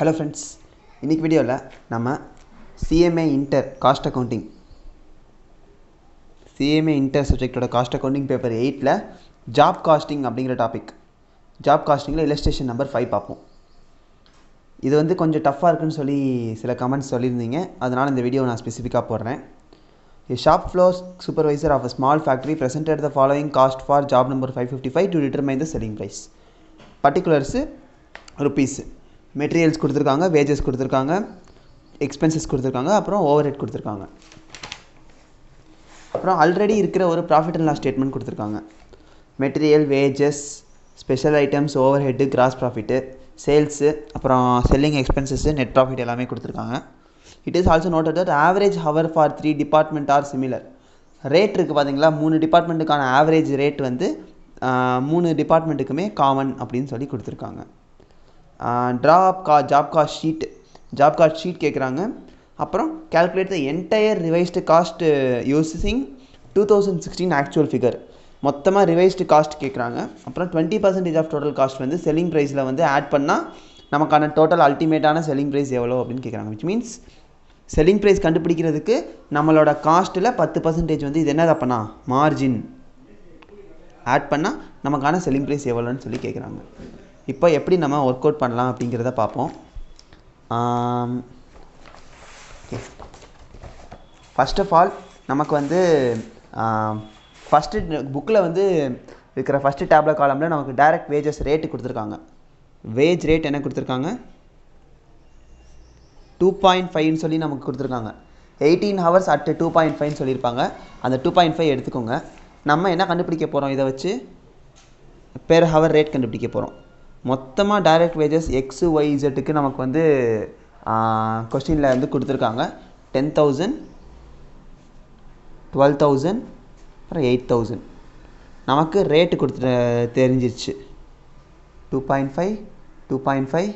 Hello friends, இன்னைக்கு வீடியோல நம்ம cmainter cost accounting cmainter சப்ஜெக்ட்டோட cost accounting paper 8 ல job costing அப்படிங்கற டாபிக் job costingல illustration number 5 பாப்போம். இது வந்து கொஞ்சம் டஃப்பா இருக்குன்னு சொல்லி சில கமெண்ட்ஸ் சொல்லிருந்தீங்க. அதனால இந்த வீடியோ நான் ஸ்பெசிஃபிக்கா போடுறேன். A shop floor supervisor of a small factory presented the following cost for job number 555 to determine the selling price. Particulars rupees. Materials கொடுத்திருக்காங்க, wages கொடுத்திருக்காங்க, expenses கொடுத்திருக்காங்க, அப்புறம் overhead கொடுத்திருக்காங்க. அப்புறம் ஆல்ரெடி இருக்கிற ஒரு profit and loss statement கொடுத்திருக்காங்க. Material, wages, special items, overhead, gross profit, sales, அப்புறம் selling expenses, net profit எல்லாமே கொடுத்திருக்காங்க. It is also noted that average hour for 3 department are similar. Rate இருக்கு பாத்தீங்களா, மூணு டிபார்ட்மென்ட்டுக்கான average rate வந்து மூணு டிபார்ட்மென்ட்டுக்குமே காமன் அப்படினு சொல்லி கொடுத்திருக்காங்க. Draw up job cost sheet கேக்குறாங்க. அப்புறம் calculate the entire revised cost using 2016 actual figure. மொத்தமா revised cost கேக்குறாங்க. அப்புறம் 20% of total cost வந்து selling priceல வந்து ஆட் பண்ணா நமக்கான total ultimate ஆன selling price எவ்வளவு அப்படினு கேக்குறாங்க. which means selling price கண்டுபிடிக்கிறதுக்கு நம்மளோட காஸ்ட்ல 10% வந்து இது என்னது அப்பனா margin ஆட் பண்ணா நமக்கான selling price எவ்வளவுன்னு சொல்லி கேக்குறாங்க. இப்போ எப்படி நம்ம வொர்க் அவுட் பண்ணலாம் அப்படிங்கறத பாப்போம். ஃபர்ஸ்ட் ஆஃப் ஆல் நமக்கு வந்து ஃபர்ஸ்ட் புக்ல வந்து இருக்கிற ஃபர்ஸ்ட் டேப்ல காலம்ல நமக்கு டைரக்ட் வேஜஸ் ரேட் கொடுத்திருக்காங்க. வேஜ் ரேட் என்ன கொடுத்திருக்காங்க 2.5 ன்னு சொல்லி நமக்கு கொடுத்திருக்காங்க. 18 hours at 2.5 ன்னு சொல்லிருப்பாங்க. அந்த 2.5 எடுத்துக்கோங்க. நம்ம என்ன கண்டுபிடிக்க போறோம் இத வச்சு per hour rate கண்டுபிடிக்க போறோம். மொத்தமா direct wages x y z க்கு நமக்கு வந்து क्वेश्चनல வந்து கொடுத்திருக்காங்க 10000 12000 அப்புறம் 8000 நமக்கு ரேட் கொடுத்து தெரிஞ்சிருச்சு 2.5 2.5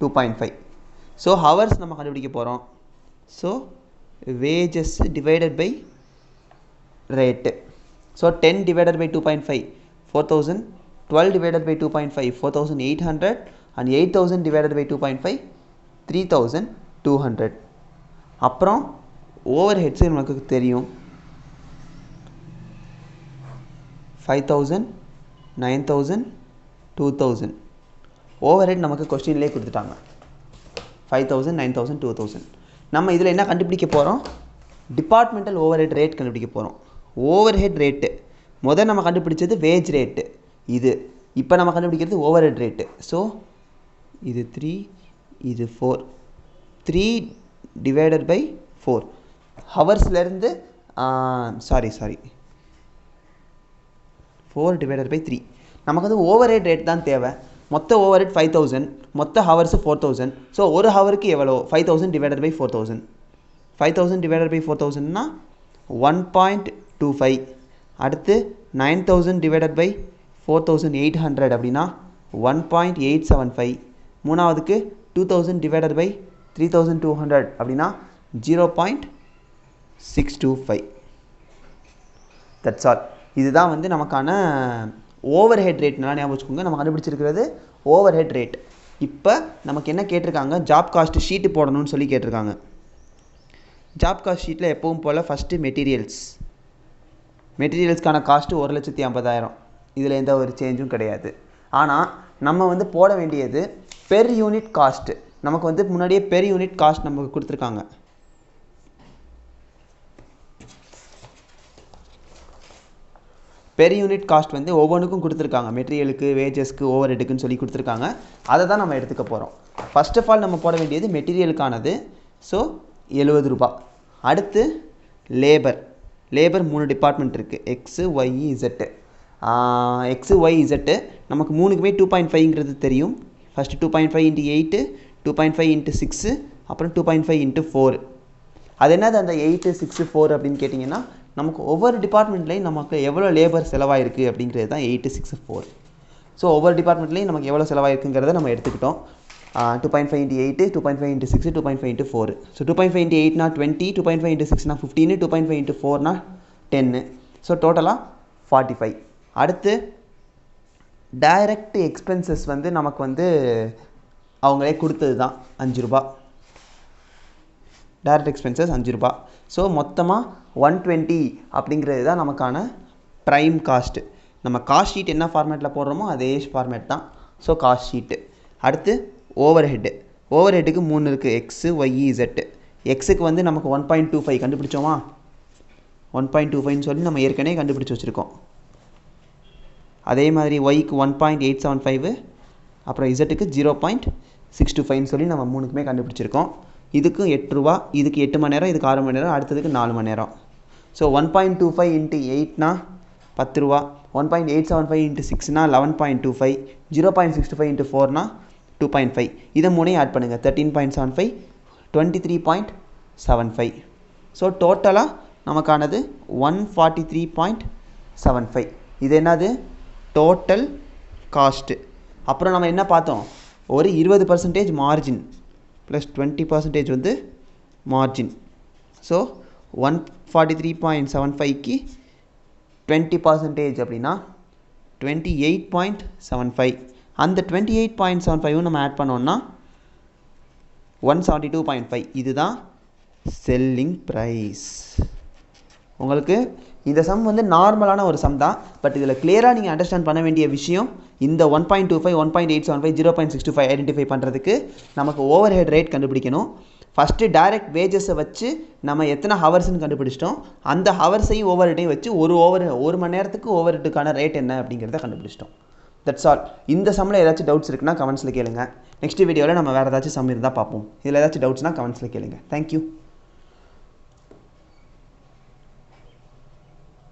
2.5 so hours நம்ம கண்டுபிடிக்க போறோம் so wages divided by rate so 10 divided by 2.5 4000 12 divided by 2.5 4800 and 8000 divided by 2.5 3200 அப்புறம் ஓவர்ஹெட்ஸ் நமக்கு தெரியும் 5000 9000 2000 ஓவர்ஹெட் நமக்கு क्वेश्चनலயே கொடுத்துட்டாங்க 5000 9000 2000 நம்ம இதுல என்ன கண்டுபிடிக்க போறோம் டிபார்ட்மெண்டல் ஓவர்ஹெட் ரேட் கண்டுபிடிக்க போறோம் ஓவர்ஹெட் ரேட் முதல்ல நம்ம கண்டுபிடிச்சது வேஜ் ரேட் இது இப்போ நம்ம கண்டுபிடிக்கிறது ஓவர்ஹெட் ரேட் சோ இது 3 இது 4 3 divided by 4 ஹவர்ஸ்ல இருந்து சாரி 4 divided by 3 நமக்கு வந்து ஓவர்ஹெட் ரேட் தான் தேவை மொத்த ஓவர்ஹெட் 5000 மொத்த ஹவர்ஸ் 4000 சோ ஒரு ஹவருக்கு எவ்வளவு 5000 divided by 4000 5000 divided by 4000 னா 1.25 அடுத்து 9000 divided by 4800 அப்படினா 1.875 மூணாவதுக்கு 2000 divided by 3200 அப்படினா 0.625 that's all இதுதான் வந்து நமக்கான ஓவர்ஹெட் ரேட் நல்லா ஞாபகம் வச்சுக்கோங்க நம்ம கண்டுபிடிச்சிருக்கிறது ஓவர்ஹெட் ரேட் இப்போ நமக்கு என்ன கேட்டிருக்காங்க ஜாப் காஸ்ட் ஷீட் போடணும்னு சொல்லி கேட்டிருக்காங்க ஜாப் காஸ்ட் ஷீட்ல எப்பவும் போல ஃபர்ஸ்ட் மெட்டீரியல்ஸ்க்கான காஸ்ட் 1,50,000 இதுல எந்த ஒரு சேஞ்சும் கிடையாது ஆனா நம்ம வந்து போட வேண்டியது பெர் யூனிட் காஸ்ட் நமக்கு வந்து முன்னாடியே பெர் யூனிட் காஸ்ட் நமக்கு கொடுத்திருக்காங்க பெர் யூனிட் காஸ்ட் வந்து ஒவ்வொன்றுக்கும் கொடுத்திருக்காங்க மெட்டீரியலுக்கு வேஜஸ்க்கு ஓவர்ஹெட்க்குன்னு சொல்லி கொடுத்திருக்காங்க அதை தான் நம்ம எடுத்துக்க போறோம் ஃபர்ஸ்ட் ஆஃப் ஆல் நம்ம போட வேண்டியது மெட்டீரியலுக்கானது சோ 70 ரூபாய் அடுத்து லேபர் மூணு டிபார்ட்மென்ட் இருக்கு x y z x y z நமக்கு மூணுக்குமே 2.5 ங்கிறது தெரியும் ஃபர்ஸ்ட் 2.5 into 8 2.5 into 6 அப்புறம் 2.5 into 4 அது என்னது அந்த 8 6 4 அப்படினு கேட்டிங்கனா நமக்கு ஒவ்வொரு டிபார்ட்மென்ட்லயும் நமக்கு எவ்வளவு லேபர் செலவாயிருக்கு அப்படிங்கிறது தான் 8 6 4 சோ ஒவ்வொரு டிபார்ட்மென்ட்லயும் நமக்கு எவ்வளவு செலவாயிருக்குங்கறத நம்ம எடுத்துக்கிட்டோம் 2.5 into 8 2.5 into 6 2.5 into 4 so 2.5 into 8 னா 20 2.5 into 6 னா 15 2.5 into 4 னா 10 so டோட்டலா 45 அடுத்து டைரக்ட் எக்ஸ்பென்சஸ் வந்து நமக்கு வந்து அவங்களே கொடுத்தது தான் 5 ரூபா. டைரக்ட் எக்ஸ்பென்சஸ் 5 ரூபா. ஸோ மொத்தமாக 120 அப்படிங்கிறது தான் நமக்கான ப்ரைம் காஸ்ட்டு. நம்ம காஸ்ட் ஷீட் என்ன ஃபார்மேட்டில் போடுறோமோ அதே ஃபார்மேட் தான். So cost sheet. அடுத்து ஓவர் ஹெட்டு. ஓவர் ஹெட்டுக்கு 3 இருக்குது, எக்ஸு ஒய் இசட்டு. எக்ஸுக்கு வந்து நமக்கு 1.25 கண்டுபிடிச்சோமா, 1.25ன்னு சொல்லி நம்ம ஏற்கனவே கண்டுபிடிச்சி வச்சுருக்கோம். அதே மாதிரி ஒய்க்கு 1.875, அப்புறம் இசட்டுக்கு 0.625ன்னு சொல்லி நம்ம 3க்குமே கண்டுபிடிச்சிருக்கோம். இதுக்கு 8 ரூபா, இதுக்கு 8 மணி நேரம், இதுக்கு 6 மணி நேரம், அடுத்ததுக்கு 4 மணி நேரம். ஸோ 1.25 × 8னா 10 ரூபா, 1.875 × 6னா 11.25, 0.65 × 4னா 2.5. இதை மூணையும் ஆட் பண்ணுங்கள், 13.75, 23.75. ஸோ டோட்டலாக நமக்கானது 143.75. இது என்னது, டோட்டல் காஸ்ட்டு. அப்புறம் நம்ம என்ன பார்த்தோம், ஒரு 20% மார்ஜின் ப்ளஸ் 20% வந்து மார்ஜின். ஸோ 143.75க்கு 20% அப்படின்னா 28.75. அந்த 28.75 நம்ம ஆட் பண்ணோன்னா 172.5. இதுதான் செல்லிங் ப்ரைஸ். உங்களுக்கு இந்த சம் வந்து நார்மலான ஒரு சம் தான். பட் இதில் கிளியராக நீங்கள் அண்டர்ஸ்டாண்ட் பண்ண வேண்டிய விஷயம், இந்த 1.25, 1.875, 0.625 ஐடென்டிஃபை பண்ணுறதுக்கு நமக்கு ஓவர் ஹெட் ரேட் கண்டுபிடிக்கணும். ஃபஸ்ட்டு டைரக்ட் வேஜஸை வச்சு நம்ம எத்தனை ஹவர்ஸ்ன்னு கண்டுபிடிச்சிட்டோம். அந்த ஹவர்ஸையும் ஓவர் ஹெட்டையும் வச்சு ஒரு மணி நேரத்துக்கு ஓவர் ஹெட்டுக்கான ரேட் என்ன அப்படிங்கிறத கண்டுபிடிச்சிட்டோம். That's all. இந்த சம்மில் ஏதாச்சும் டவுட்ஸ் இருக்குன்னா கமெண்ட்ஸில் கேளுங்க. நெக்ஸ்ட் வீடியோவில் நம்ம வேறு ஏதாச்சும் சம் இருந்தால் பார்ப்போம். இதில் ஏதாச்சும் டவுட்ஸ்னால் கமெண்ட்ஸில் கேளுங்க. தேங்க்யூ.